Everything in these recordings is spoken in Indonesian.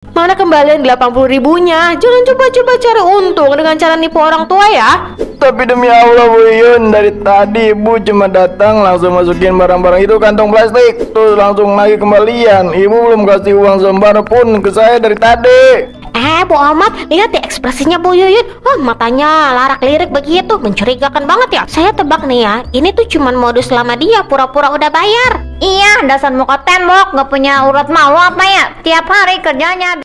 Mana kembalian 80 ribunya? Jangan coba-coba cari untung dengan cara nipu orang tua ya. Tapi demi Allah Bu Yun, dari tadi Ibu cuma datang langsung masukin barang-barang itu kantong plastik, terus langsung lagi kembalian. Ibu belum kasih uang selembar pun ke saya dari tadi. Bu Ahmad, lihat ya ekspresinya Bu Yuyun. Matanya larak-lirik begitu, mencurigakan banget ya. Saya tebak nih ya, ini tuh cuman modus lama dia pura-pura udah bayar. Iya, dasar muka tembok, gak punya urat malu apa ya? Tiap hari kerjanya.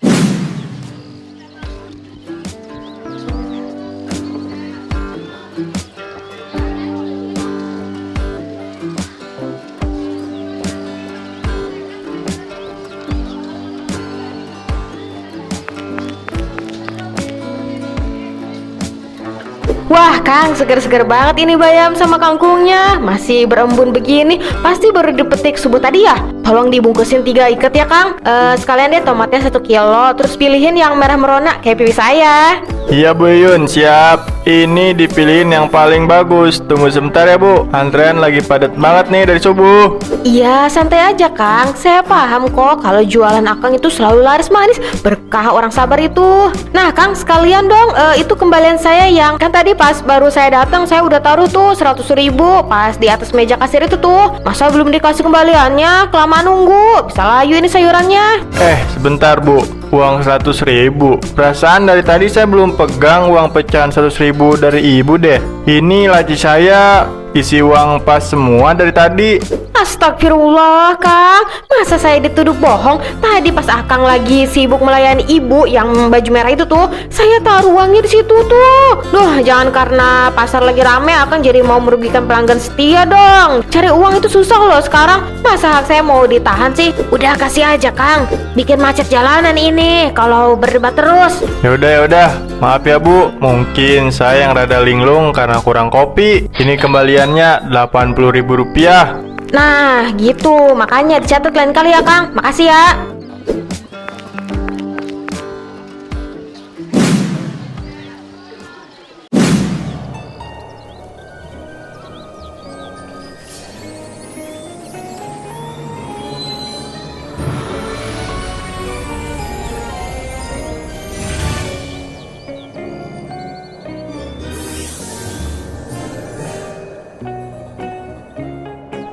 Wah Kang, seger-seger banget ini bayam sama kangkungnya. Masih berembun begini, pasti baru dipetik subuh tadi ya. Tolong dibungkusin 3 ikat ya Kang. Sekalian deh tomatnya 1 kilo. Terus pilihin yang merah merona kayak pipi saya. Iya Bu Yun, siap. Ini dipilihin yang paling bagus. Tunggu sebentar ya Bu, antrean lagi padat banget nih dari subuh. Iya, santai aja Kang. Saya paham kok kalau jualan Akang itu selalu laris manis, berkah orang sabar itu. Nah Kang, sekalian dong itu kembalian saya yang kan tadi pas baru saya datang saya udah taruh tuh 100 ribu pas di atas meja kasir itu tuh. Masa belum dikasih kembaliannya? Kelamaan nunggu, bisa layu ini sayurannya. Sebentar Bu, uang 100 ribu. Perasaan dari tadi saya belum pegang uang pecahan 100 ribu dari Ibu deh. Ini laci saya isi uang pas semua dari tadi. Astagfirullah Kang, masa saya dituduh bohong? Tadi pas Akang lagi sibuk melayani ibu yang baju merah itu tuh, saya taruh uangnya di situ tuh. Duh, jangan karena pasar lagi rame Akang jadi mau merugikan pelanggan setia dong. Cari uang itu susah loh sekarang. Masa hak saya mau ditahan sih? Udah kasih aja Kang, bikin macet jalanan ini kalau berdebat terus. Yaudah, maaf ya Bu, mungkin saya yang rada linglung karena kurang kopi. Ini kembaliannya 80 ribu rupiah. Nah gitu, makanya dicatat lain kali ya Kang. Makasih ya.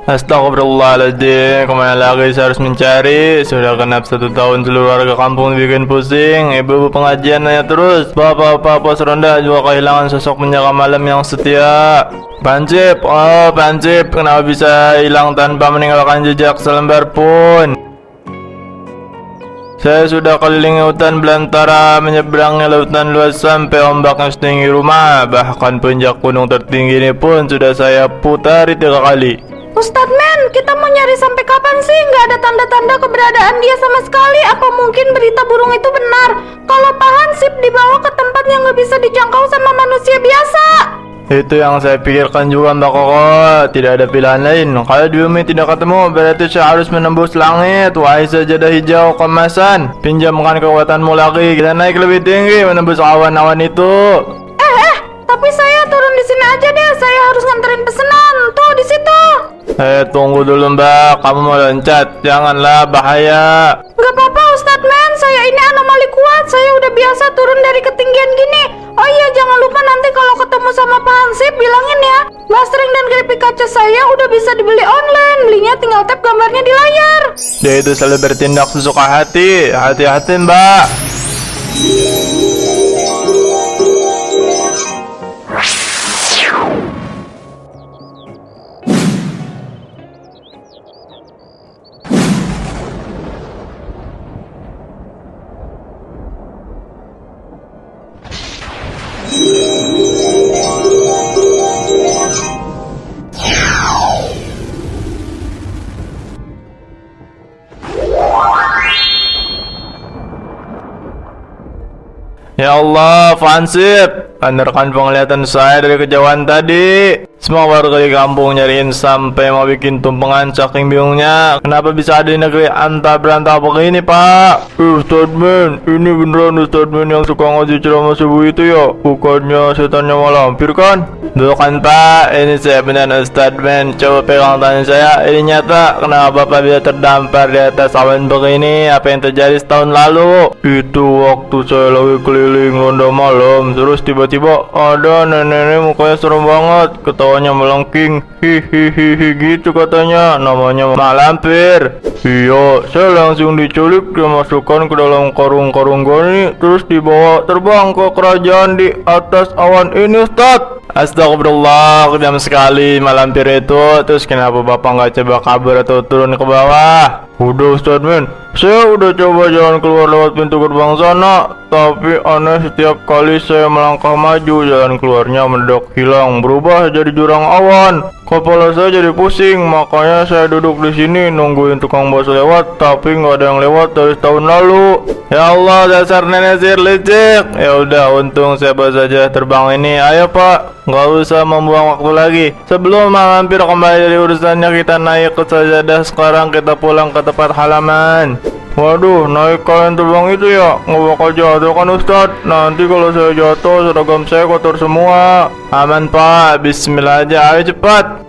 Astagfirullahaladzim, kemana lagi saya harus mencari? Sudah genap 1 tahun seluruh warga kampung bikin pusing. Ibu-ibu pengajian nanya terus. Bapak-bapak pos ronda juga kehilangan sosok penjaga malam yang setia. Pancip, Pancip, kenapa bisa hilang tanpa meninggalkan jejak selembar pun? Saya sudah kelilingi hutan belantara, menyeberangi lautan luas sampai ombaknya setinggi rumah. Bahkan puncak gunung tertinggi ini pun sudah saya putari 3 kali. Ustadz Men, kita mau nyari sampai kapan sih? Nggak ada tanda-tanda keberadaan dia sama sekali. Apa mungkin berita burung itu benar? Kalau Pak Hansip dibawa ke tempat yang nggak bisa dijangkau sama manusia biasa. Itu yang saya pikirkan juga Mbak Koko. Tidak ada pilihan lain. Kalau di bumi tidak ketemu, berarti saya harus menembus langit. Wahai sajadah hijau kemasan, pinjamkan kekuatanmu lagi. Kita naik lebih tinggi menembus awan-awan itu. Tapi saya turun di sini aja deh. Saya harus nganterin pesanan. Tuh di situ. Tunggu dulu Mbak, kamu mau loncat? Janganlah, bahaya. Nggak apa-apa Ustadz Men, saya ini anomali kuat. Saya udah biasa turun dari ketinggian gini. Oh iya, jangan lupa nanti kalau ketemu sama Pak Hansip bilangin ya, bastring dan keripik kaca saya udah bisa dibeli online. Belinya tinggal tap gambarnya di layar. Dia itu selalu bertindak sesuka hati. Hati-hati Mbak. Ya Allah, Fansip, pandarkan penglihatan saya dari kejauhan tadi. Semua warga di kampung nyariin sampai mau bikin tumpengan saking bingungnya. Kenapa bisa ada di negeri antah berantah begini, Pak? Ustadz Men, ini beneran Ustadz Men yang suka ngasih ceramah subuh itu ya? Bukannya setannya malah hampir kan? Bukan, Pak, ini saya beneran Ustadz Men. Coba pegang tangan saya, ini nyata. Kenapa Bapak bisa terdampar di atas awan begini? Apa yang terjadi setahun lalu? Itu waktu saya lagi keliling ronda malam, terus tiba-tiba ada nenek-nenek mukanya serem banget, ketawanya melengking, hihihihi gitu katanya, namanya Mak Lampir. Iya, saya langsung diculik, dimasukkan ke dalam karung-karung gini, terus dibawa terbang ke kerajaan di atas awan ini, Ustadz. Astagfirullah, kejam sekali Mak Lampir itu. Terus kenapa Bapak nggak coba kabur atau turun ke bawah? Udah Ustadz Men, saya udah coba jalan keluar lewat pintu gerbang sana, tapi aneh setiap kali saya melangkah maju, jalan keluarnya mendadak hilang, berubah jadi jurang awan. Kepala saya jadi pusing, makanya saya duduk di sini nungguin tukang bus lewat, tapi nggak ada yang lewat dari tahun lalu. Ya Allah, dasar nenek sihir licik. Ya udah, untung saya baru saja terbang ini. Ayo Pak, nggak usah membuang waktu lagi. Sebelum Mak Lampir kembali dari urusannya, kita naik ke sajadah. Sekarang kita pulang ke tempat halaman. Waduh, naik kalian terbang itu ya? Nggak bakal jatuh kan Ustadz? Nanti kalau saya jatuh, seragam saya kotor semua. Aman Pak, bismillah aja, ayo cepat.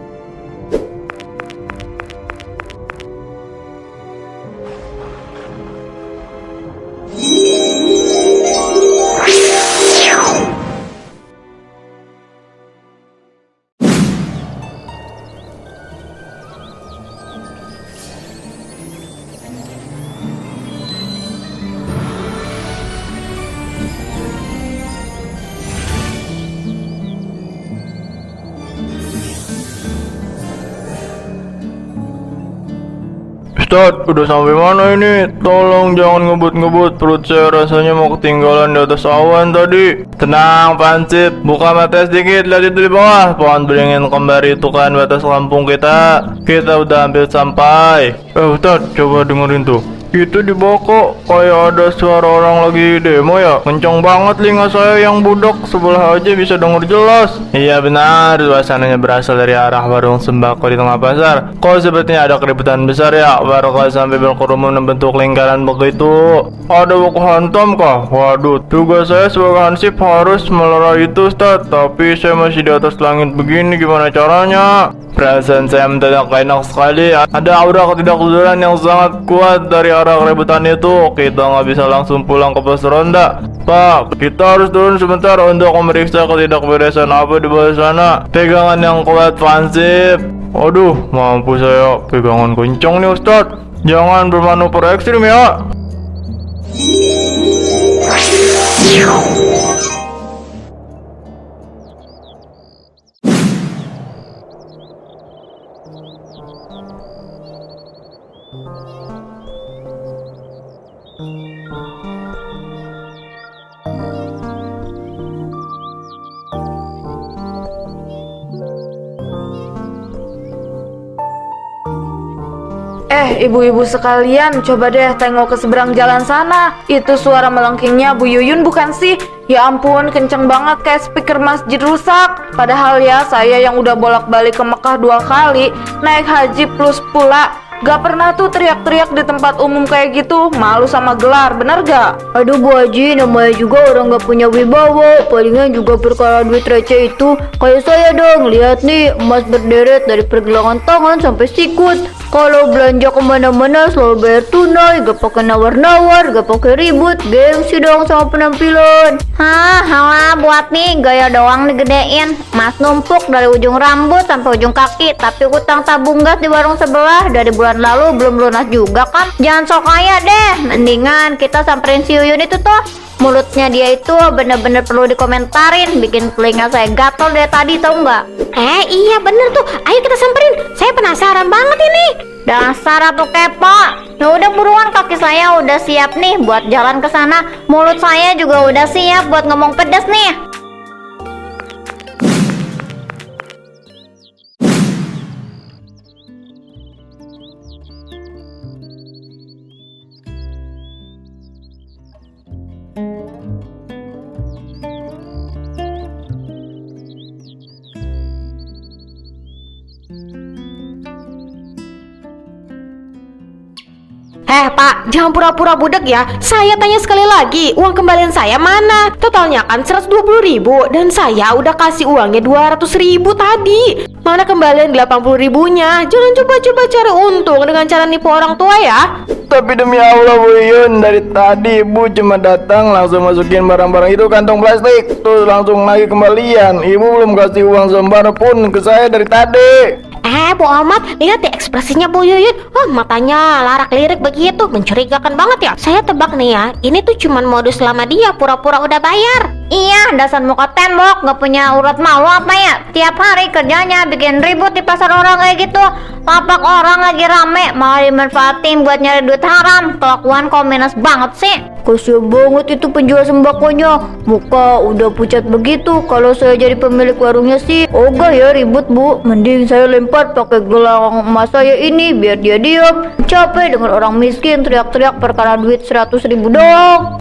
Ustadz, udah sampai mana ini? Tolong jangan ngebut-ngebut, perut saya rasanya mau ketinggalan di atas awan tadi. Tenang, Pansip, buka mata sedikit, lihat itu di bawah. Pohon beringin kembar itu kan batas kampung kita. Kita udah hampir sampai. Ustadz, coba dengerin tuh. Itu di bawah kok kayak ada suara orang lagi demo ya. Kencang banget telinga saya yang budak sebelah aja bisa denger jelas. Iya benar, suasananya berasal dari arah warung sembako di tengah pasar. Kok sepertinya ada keributan besar ya? Warga sampai berkerumun membentuk lingkaran begitu. Ada baku hantam kah? Waduh, tugas saya sebagai hansip harus melerai itu Ustadz. Tapi saya masih di atas langit begini, gimana caranya? Perasaan saya mendadak gak enak sekali. Ada aura ketidakjujuran yang sangat kuat dari arah keributan itu. Kita nggak bisa langsung pulang ke pos ronda. Pak, kita harus turun sebentar untuk memeriksa ketidakberesan apa di bawah sana. Pegangan yang kuat, Pansip. Aduh, mampu saya. Pegangan kencang nih Ustadz. Jangan bermanuver ekstrim ya. Ibu-ibu sekalian, coba deh tengok ke seberang jalan sana. Itu suara melengkingnya Bu Yuyun bukan sih? Ya ampun, kenceng banget kayak speaker masjid rusak. Padahal ya, saya yang udah bolak-balik ke Mekah 2 kali, naik haji plus pula, gak pernah tuh teriak-teriak di tempat umum kayak gitu. Malu sama gelar, bener gak? Aduh Bu Haji, namanya juga orang gak punya wibawa. Palingan juga perkara duit receh itu. Kayak saya dong, lihat nih, emas berderet dari pergelangan tangan sampai sikut. Kalau belanja kemana-mana selalu bayar tunai, gak pakai nawar-nawar, gak pakai ribut. Gengsi dong sama penampilan. Hah, halah buat nih gaya doang digedein. Mas numpuk dari ujung rambut sampai ujung kaki, tapi utang tabung gas di warung sebelah dari bulan lalu belum lunas juga kan. Jangan sok kaya deh, mendingan kita samperin si Yuyun itu tuh. Mulutnya dia itu bener-bener perlu dikomentarin, bikin telinga saya gatel dari tadi, tau nggak? Iya bener tuh, ayo kita samperin. Saya penasaran banget ini. Dasar Ratu kepo. Ya udah buruan, kaki saya udah siap nih buat jalan ke sana. Mulut saya juga udah siap buat ngomong pedas nih. Pak, jangan pura-pura budak ya. Saya tanya sekali lagi, uang kembalian saya mana? Totalnya kan 120.000 dan saya udah kasih uangnya 200.000 tadi. Mana kembalian 80.000-nya? Jangan coba-coba cari untung dengan cara nipu orang tua ya. Tapi demi Allah Bu Yuyun, dari tadi Ibu cuma datang langsung masukin barang-barang itu kantong plastik, terus langsung lagi kembalian. Ibu belum kasih uang selembar pun ke saya dari tadi. Bu Ahmad, lihat deh ekspresinya Bu Yuyun. Oh, matanya larak-lirik begitu, mencurigakan banget ya. Saya tebak nih ya, ini tuh cuman modus lama dia pura-pura udah bayar. Iya, dasar muka tembok, gak punya urat malu apa ya? Tiap hari kerjanya bikin ribut di pasar orang kayak gitu. Lapak orang lagi rame, malah dimanfaatin buat nyari duit haram. Kelakuan kau minus banget sih. Kasian banget itu penjual sembakonya. Muka udah pucat begitu. Kalau saya jadi pemilik warungnya sih ogah ya ribut Bu. Mending saya lempar pakai gelang emas saya ini biar dia diam. Capek dengan orang miskin teriak-teriak perkara duit 100.000 doang.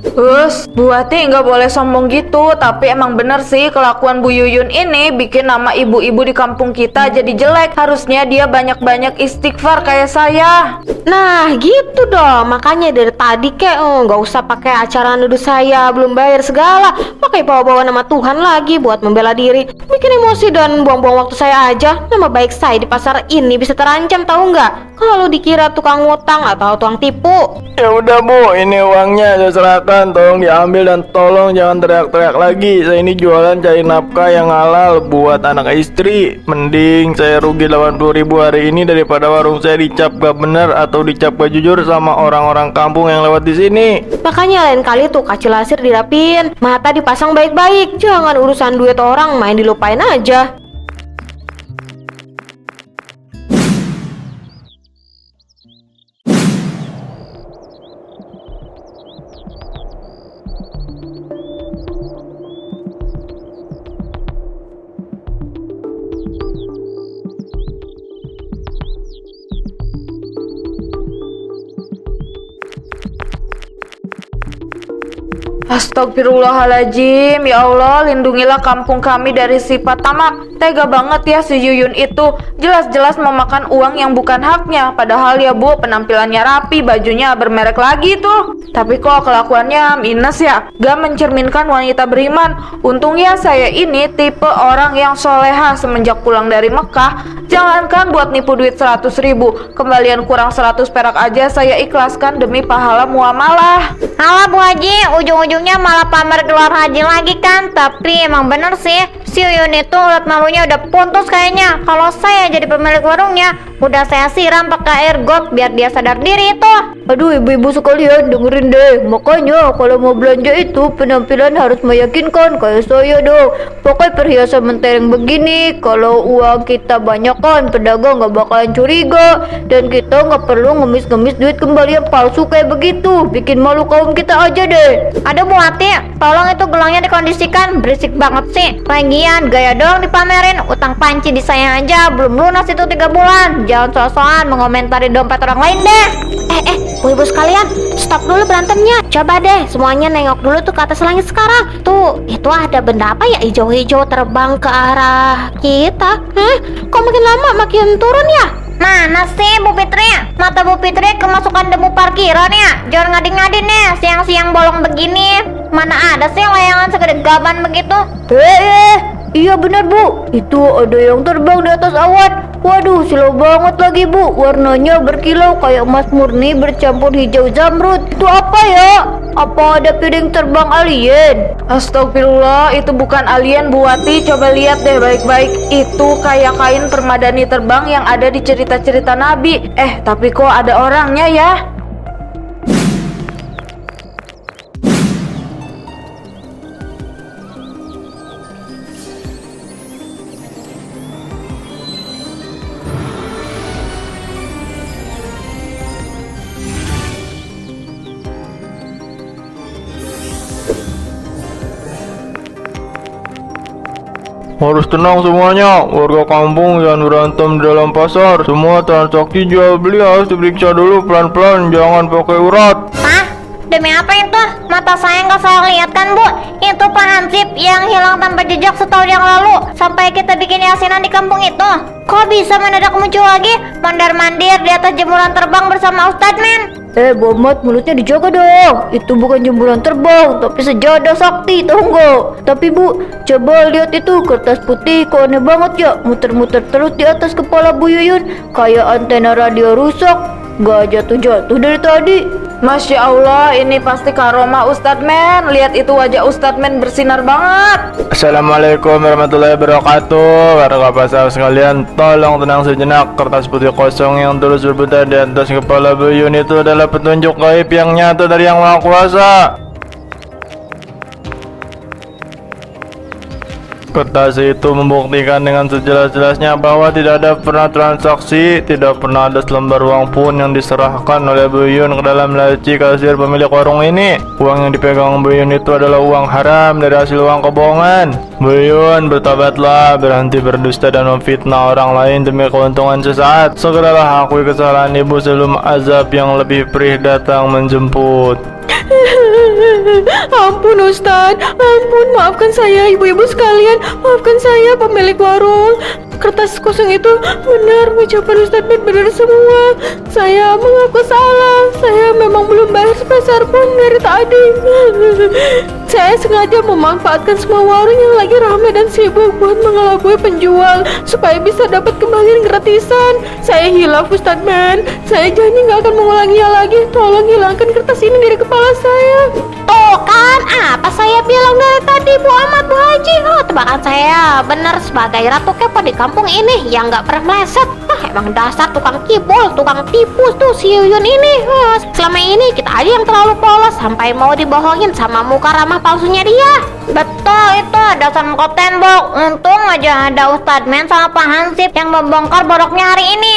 Bu Wati nggak boleh sombong gitu. Tapi emang bener sih kelakuan Bu Yuyun ini bikin nama ibu-ibu di kampung kita jadi jelek. Harusnya dia banyak-banyak istighfar kayak saya. Nah gitu dong, makanya dari tadi kek nggak usah pakai acara nuduh saya belum bayar segala, pakai bawa-bawa nama Tuhan lagi buat membela diri, bikin emosi dan buang-buang waktu saya aja. Nama baik saya di pasar ini bisa terancam, tahu nggak? Kalau dikira tukang ngutang atau tukang tipu. Ya udah Bu, ini uangnya saya serahkan, tolong diambil dan tolong jangan teriak-teriak lagi. Saya ini jualan cari nafkah yang halal buat anak istri. Mending saya rugi 80.000 hari ini daripada warung saya dicap gak bener atau dicap gak jujur sama orang-orang kampung yang lewat di sini. Makanya lain kali tuh kaca lasir dirapin, mata dipasang baik-baik, jangan urusan duit orang main dilupain aja. Astagfirullahaladzim, ya Allah, lindungilah kampung kami dari sifat tamak. Tega banget ya si Yuyun itu, jelas-jelas memakan uang yang bukan haknya. Padahal ya Bu, penampilannya rapi, bajunya bermerek lagi tuh. Tapi kok kelakuannya minus ya, gak mencerminkan wanita beriman. Untungnya saya ini tipe orang yang soleha semenjak pulang dari Mekah. Jangankan buat nipu duit 100.000, kembalian kurang 100 perak aja saya ikhlaskan demi pahala muamalah. Alah Bu Haji, ujung-ujungnya malah pamer keluar haji lagi kan. Tapi emang bener sih, si Yuyun itu urat malunya udah puntus kayaknya. Kalau saya jadi pemilik warungnya, udah saya siram pakai air got biar dia sadar diri itu. Aduh ibu-ibu sekalian dengerin deh. Makanya kalau mau belanja itu penampilan harus meyakinkan kayak saya dong. Pakai perhiasan mentereng begini. Kalau uang kita banyak kan pedagang gak bakalan curiga. Dan kita gak perlu ngemis-ngemis duit kembalian palsu kayak begitu. Bikin malu kaum kita aja deh. Aduh Bu Hati, tolong itu gelangnya dikondisikan, berisik banget sih. Lagian gaya dong dipamerin, utang panci di saya aja belum lunas itu 3 bulan. Jangan so-soan mengomentari dompet orang lain deh. Bu-ibu sekalian, stop dulu berantemnya. Coba deh semuanya nengok dulu tuh ke atas langit sekarang. Tuh, itu ada benda apa ya hijau-hijau terbang ke arah kita? Kok makin lama makin turun ya? Mana sih Bu Fitri? Mata Bu Fitri kemasukan debu parkiran ya? Jangan ngadi-ngadi nih, siang-siang bolong begini. Mana ada sih layangan segede gaban begitu? Iya benar Bu, itu ada yang terbang di atas awan. Waduh, silau banget lagi Bu. Warnanya berkilau kayak emas murni bercampur hijau zamrud. Itu apa ya? Apa ada piring terbang alien? Astagfirullah, itu bukan alien Bu Wati. Coba lihat deh baik-baik. Itu kayak kain permadani terbang yang ada di cerita-cerita Nabi. Tapi kok ada orangnya ya? Harus tenang semuanya, warga kampung jangan berantem di dalam pasar. Semua transaksi jual beli harus diperiksa dulu pelan-pelan, jangan pakai urat. Hah? Demi apa itu? Mata saya nggak salah lihat kan Bu? Itu Pak Hansip yang hilang tanpa jejak setahun yang lalu sampai kita bikin yasinan di kampung itu? Kok bisa mendadak muncul lagi mondar-mandir di atas jemuran terbang bersama Ustadz Men? Bomat, mulutnya dijaga dong. Itu bukan jemuran terbang, tapi sejadah sakti, tahu nggak? Tapi Bu, coba lihat itu kertas putih, kok aneh banget ya, muter-muter terus di atas kepala Bu Yuyun, kayak antena radio rusak, nggak jatuh-jatuh dari tadi. Masya Allah, ini pasti karomah Ustadz Men. Lihat itu wajah Ustadz Men bersinar banget. Assalamualaikum warahmatullahi wabarakatuh. Warga pasar sekalian, tolong tenang sejenak. Kertas putih kosong yang terus berputar di atas kepala Buyun itu adalah petunjuk gaib yang nyata dari Yang Maha Kuasa. Kertas itu membuktikan dengan sejelas-jelasnya bahwa tidak ada pernah transaksi, tidak pernah ada selembar uang pun yang diserahkan oleh Buyun ke dalam laci kasir pemilik warung ini. Uang yang dipegang Buyun itu adalah uang haram dari hasil uang kebohongan. Buyun, bertobatlah, berhenti berdusta dan memfitnah orang lain demi keuntungan sesaat. Segeralah akui kesalahan ibu sebelum azab yang lebih perih datang menjemput. Ampun Ustadz, ampun, maafkan saya ibu-ibu sekalian, maafkan saya pemilik warung. Kertas kosong itu benar, ucapan Ustadz Ben benar semua. Saya mengaku salah, saya memang belum bayar sebesar pun dari tadi. Saya sengaja memanfaatkan semua warung yang lagi ramai dan sibuk buat mengelabui penjual supaya bisa dapat kembalian gratisan. Saya hilaf Ustadz Ben, saya janji nggak akan mengulanginya lagi. Tolong hilangkan kertas ini dari kepala saya. Tuh kan, apa saya bilang dari tadi Bu Ahmad Bu Haji? Tebakan saya benar sebagai ratu kepo di kampung ini yang nggak pernah meleset. Emang dasar tukang kibul, tukang tipu tuh si Yuyun ini. Selama ini kita aja yang terlalu polos sampai mau dibohongin sama muka ramah palsunya dia. Betul itu, dasar muka tembok. Untung aja ada Ustadz Men sama Pak Hansip yang membongkar boroknya hari ini.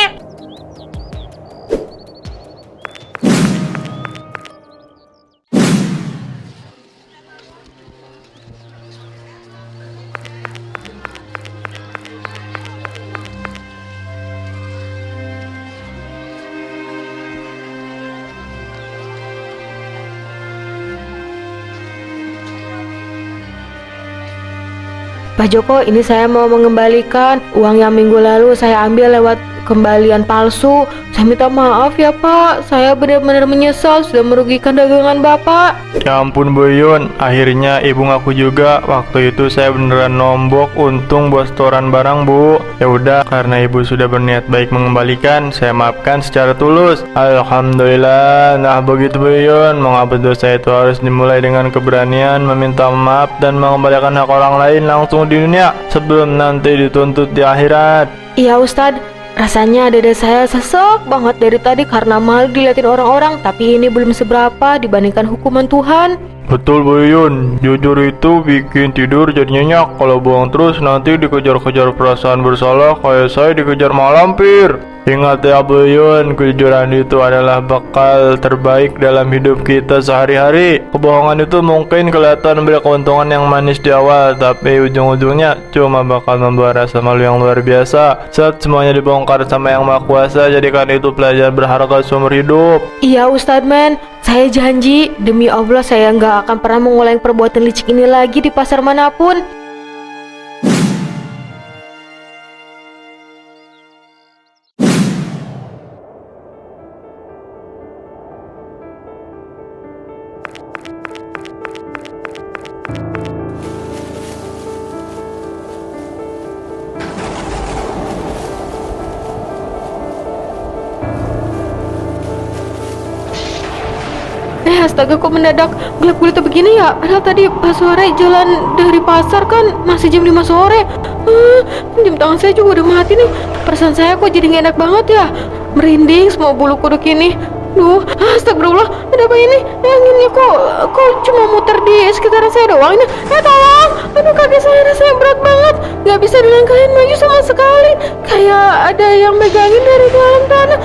Pak Joko, ini saya mau mengembalikan uang yang minggu lalu saya ambil lewat kembalian palsu. Saya minta maaf ya Pak, saya benar-benar menyesal sudah merugikan dagangan Bapak. Ya ampun Buyun, akhirnya ibu ngaku juga. Waktu itu saya beneran nombok, untung buat setoran barang Bu. Ya udah, karena ibu sudah berniat baik mengembalikan, saya maafkan secara tulus. Alhamdulillah. Nah begitu Buyun, menghapus dosa itu harus dimulai dengan keberanian meminta maaf dan mengembalikan hak orang lain langsung di dunia sebelum nanti dituntut di akhirat. Iya Ustadz, rasanya dada saya sesek banget dari tadi karena malu diliatin orang-orang, tapi ini belum seberapa dibandingkan hukuman Tuhan. Betul Buyun, jujur itu bikin tidur jadi nyenyak. Kalau bohong terus nanti dikejar-kejar perasaan bersalah kayak saya dikejar malampir. Ingat ya Buyun, kejujuran itu adalah bekal terbaik dalam hidup kita sehari-hari. Kebohongan itu mungkin kelihatan beri keuntungan yang manis di awal, tapi ujung-ujungnya cuma bakal membawa rasa malu yang luar biasa. Saat semuanya dibongkar sama Yang Maha Kuasa, jadikan itu pelajaran berharga seumur hidup. Iya Ustadz Men, saya janji demi Allah saya nggak akan pernah mengulangi perbuatan licik ini lagi di pasar manapun. Astaga, kok mendadak gelap gulita begini ya? Padahal tadi pas sore jalan dari pasar kan masih jam 5 sore. Jam tangan saya juga udah mati nih. Perasaan saya kok jadi gak enak banget ya. Merinding semua bulu kuduk ini. Duh, astagfirullah, ada apa ini? Anginnya kok cuma muter di sekitaran saya doang ini? Tolong! Aduh, kaki saya rasanya berat banget. Gak bisa dilangkahin maju sama sekali. Kayak ada yang megangin dari dalam tanah.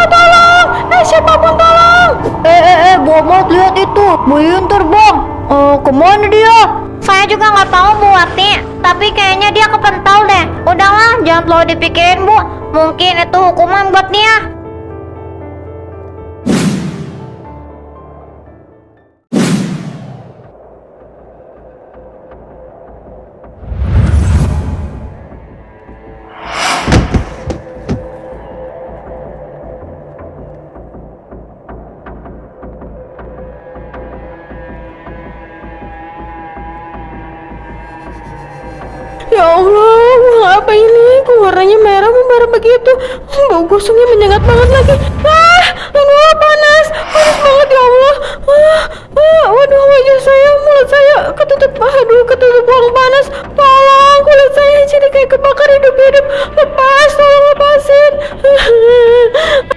Tolong! Siapapun tolong! Bu Ahmad, lihat itu, Buyun terbang. Kemana dia? Saya juga nggak tahu Bu Wati, tapi kayaknya dia kepental deh. Udahlah, jangan terlalu dipikirin Bu. Mungkin itu hukuman buat dia. Ya Allah, uang apa ini? Kok warnanya merah membara begitu? Bau gosongnya menyengat banget lagi. Aduh, panas banget ya Allah. Waduh, wajah saya, mulut saya ketutup uang panas. Tolong, kulit saya jadi kayak kebakar hidup-hidup. Lepas, tolong lepasin.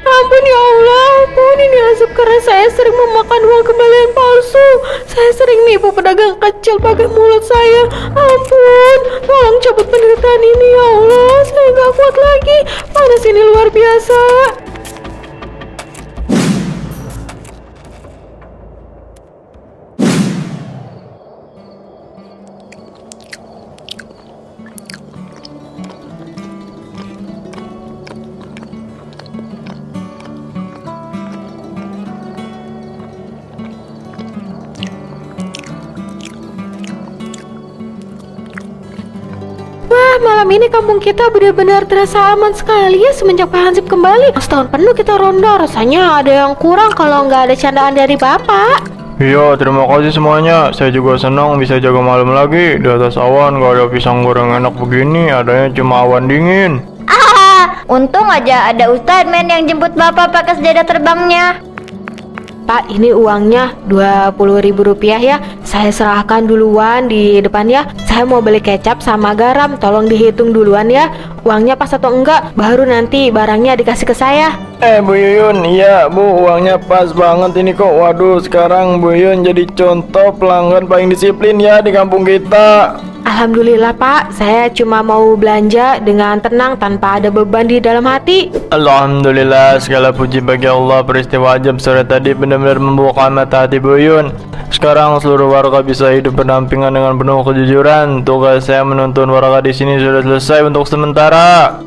Ampun ya Allah, ampun, ini asap karena saya sering memakan uang kembalian palsu. Saya sering nipu pedagang kecil pakai mulut saya. Ampun, tolong cabut penderitaan ini ya Allah. Saya gak kuat lagi. Panas ini luar biasa. Wah, malam ini kampung kita benar-benar terasa aman sekali ya semenjak Pak Hansip kembali. Setahun penuh kita ronda, rasanya ada yang kurang kalau nggak ada candaan dari Bapak. Iya, terima kasih semuanya. Saya juga senang bisa jaga malam lagi. Di atas awan gak ada pisang goreng enak begini, adanya cuma awan dingin. Untung aja ada Ustadz men yang jemput bapak pakai sejadah terbangnya. Pak, ini uangnya Rp20.000 ya. Saya serahkan duluan di depan ya. Saya mau beli kecap sama garam. Tolong dihitung duluan ya. Uangnya pas atau enggak, baru nanti barangnya dikasih ke saya. Bu Yuyun, iya Bu, uangnya pas banget ini kok. Waduh, sekarang Bu Yuyun jadi contoh pelanggan paling disiplin ya di kampung kita. Alhamdulillah Pak, saya cuma mau belanja dengan tenang tanpa ada beban di dalam hati. Alhamdulillah, segala puji bagi Allah. Peristiwa ajab sore tadi benar-benar membuka mata hati Bu Yuyun. Sekarang seluruh warga bisa hidup berdampingan dengan penuh kejujuran. Tugas saya menuntun warga di sini sudah selesai untuk sementara.